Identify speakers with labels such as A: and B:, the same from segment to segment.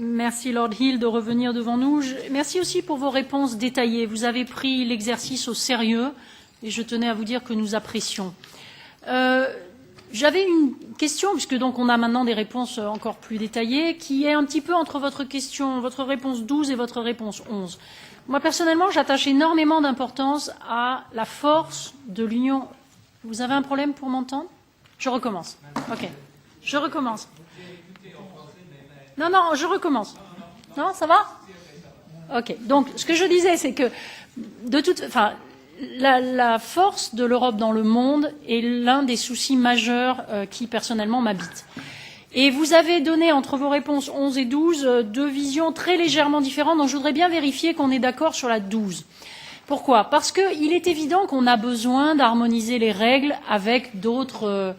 A: Merci Lord Hill de revenir devant nous. Merci aussi pour vos réponses détaillées. Vous avez pris l'exercice au sérieux et je tenais à vous dire que nous apprécions. J'avais une question, puisque donc on a maintenant des réponses encore plus détaillées, qui est un petit peu entre votre question, votre réponse 12 et votre réponse 11. Moi, personnellement, j'attache énormément d'importance à la force de l'Union. Vous avez un problème pour m'entendre? Je recommence. OK. Je recommence. Non, non, je recommence. Non, ça va? OK. Donc, ce que je disais, c'est que, la force de l'Europe dans le monde est l'un des soucis majeurs qui, personnellement, m'habitent. Et vous avez donné, entre vos réponses 11 et 12, deux visions très légèrement différentes, donc je voudrais bien vérifier qu'on est d'accord sur la 12. Pourquoi? Parce qu'il est évident qu'on a besoin d'harmoniser les règles avec d'autres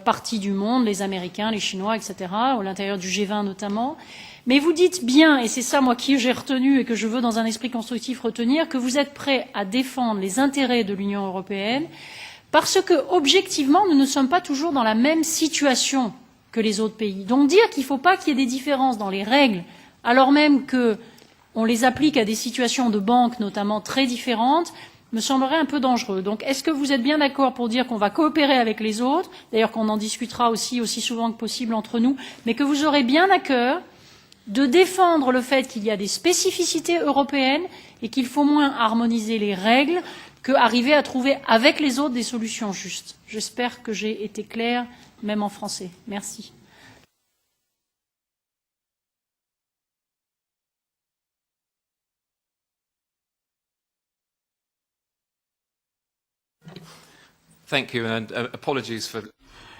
A: parties du monde, les Américains, les Chinois, etc., à l'intérieur du G20 notamment. Mais vous dites bien, et c'est ça moi qui j'ai retenu et que je veux dans un esprit constructif retenir, que vous êtes prêts à défendre les intérêts de l'Union européenne parce que, objectivement, nous ne sommes pas toujours dans la même situation que les autres pays. Donc dire qu'il ne faut pas qu'il y ait des différences dans les règles, alors même qu'on les applique à des situations de banque notamment très différentes, me semblerait un peu dangereux. Donc est-ce que vous êtes bien d'accord pour dire qu'on va coopérer avec les autres, d'ailleurs qu'on en discutera aussi souvent que possible entre nous, mais que vous aurez bien à cœur de défendre le fait qu'il y a des spécificités européennes et qu'il faut moins harmoniser les règles qu'arriver à trouver avec les autres des solutions justes. J'espère que j'ai été claire, même en français. Merci.
B: Thank you, and apologies for...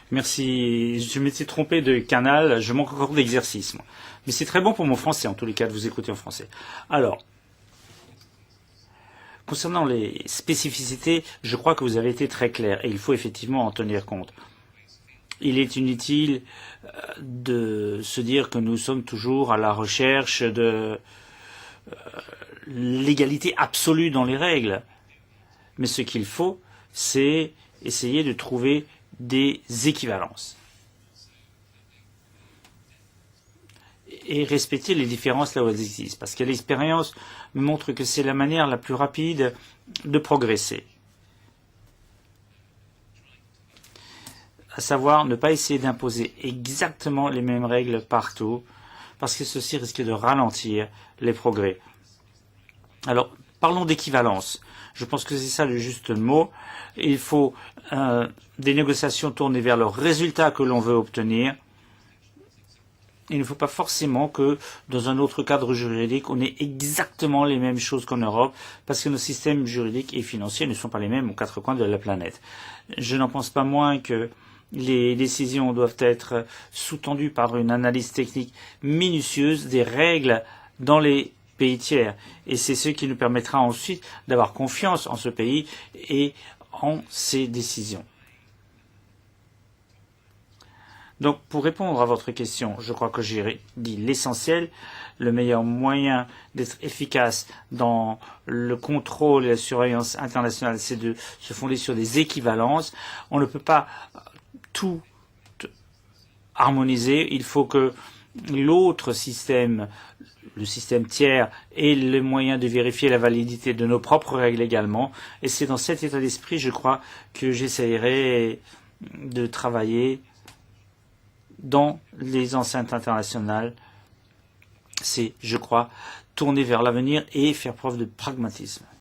C: Merci. Je m'étais trompé de canal. Je manque encore d'exercice, moi. Mais c'est très bon pour mon français, en tous les cas, de vous écouter en français. Alors, concernant les spécificités, je crois que vous avez été très clair et il faut effectivement en tenir compte. Il est inutile de se dire que nous sommes toujours à la recherche de l'égalité absolue dans les règles. Mais ce qu'il faut, c'est essayer de trouver des équivalences et respecter les différences là où elles existent. Parce que l'expérience me montre que c'est la manière la plus rapide de progresser. À savoir, ne pas essayer d'imposer exactement les mêmes règles partout, parce que ceci risque de ralentir les progrès. Alors, parlons d'équivalence. Je pense que c'est ça le juste mot. Il faut des négociations tournées vers le résultat que l'on veut obtenir. Il ne faut pas forcément que, dans un autre cadre juridique, on ait exactement les mêmes choses qu'en Europe, parce que nos systèmes juridiques et financiers ne sont pas les mêmes aux quatre coins de la planète. Je n'en pense pas moins que les décisions doivent être sous-tendues par une analyse technique minutieuse des règles dans les pays tiers. Et c'est ce qui nous permettra ensuite d'avoir confiance en ce pays et en ses décisions. Donc, pour répondre à votre question, je crois que j'ai dit l'essentiel. Le meilleur moyen d'être efficace dans le contrôle et la surveillance internationale, c'est de se fonder sur des équivalences. On ne peut pas tout harmoniser. Il faut que l'autre système, le système tiers, ait les moyens de vérifier la validité de nos propres règles également. Et c'est dans cet état d'esprit, je crois, que j'essayerai de travailler dans les enceintes internationales. C'est, je crois, tourner vers l'avenir et faire preuve de pragmatisme.